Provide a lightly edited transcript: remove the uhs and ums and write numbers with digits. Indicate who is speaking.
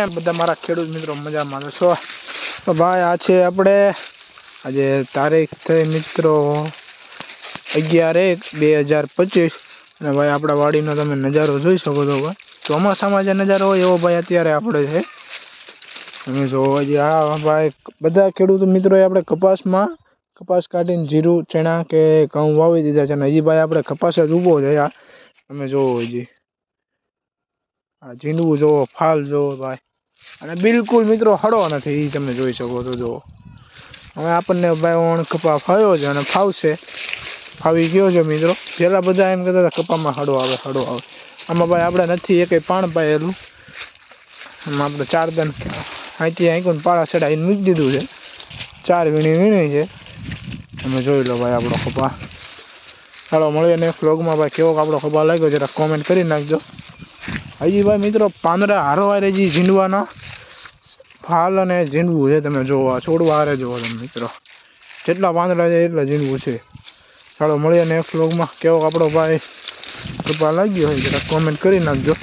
Speaker 1: બધા મારા ખેડૂત મિત્રો મજામાં છો તો ભાઈ આ છે આપણે આજે તારીખ થઈ મિત્રો 11/1/2025 અને ભાઈ આપણા વાડીનો તમે નજારો જોઈ શકો છો ભાઈ ચોમાસામાં જે નજારો હોય એવો ભાઈ અત્યારે આપણે છે તમે જો હજી આ ભાઈ બધા ખેડૂત મિત્રોએ આપણે કપાસ કાઢીને જીરું ચણા કે ઘઉં વાવી દીધા છે અને હજી ભાઈ આપણે કપાસ જ ઊભો છે આ તમે જોવો હજી આ ઝીંડવું જોવો ફાલ જોવો ભાઈ અને બિલકુલ મિત્રો હળો નથી એ તમે જોઈ શકો છો જો હવે આપણને ભાઈ ઓણ કપા ફાવ્યો છે અને ફાવી ગયો છે મિત્રો પહેલાં બધા એમ કહેતા હતા કપામાં હળો આવે આમાં ભાઈ આપણે નથી એકે પાણ પાયેલું આમાં આપણે 4 દન અહીંથી આંકુને પાળા ચડાવીને મૂકી દીધું છે 4 વીણી છે તમે જોઈ લો ભાઈ આપણો કપા ચાલો મળીએ નેક્સ્ટ વ્લોગમાં ભાઈ કેવો આપણો કપા લાગ્યો જરા કોમેન્ટ કરી નાખજો હજી ભાઈ મિત્રો પાંદડા હારે જે ઝીંડવાના ફાલ અને ઝીંડવું છે તમે જોવો છોડવા હારે જોવો તમે મિત્રો જેટલા પાંદડા છે એટલા ઝીંડવું છે ચાલો મળીએ નેક્સ્ટ વ્લોગમાં કેવો આપણો ભાઈ કપા લાગ્યો હોય જરા કોમેન્ટ કરી નાખજો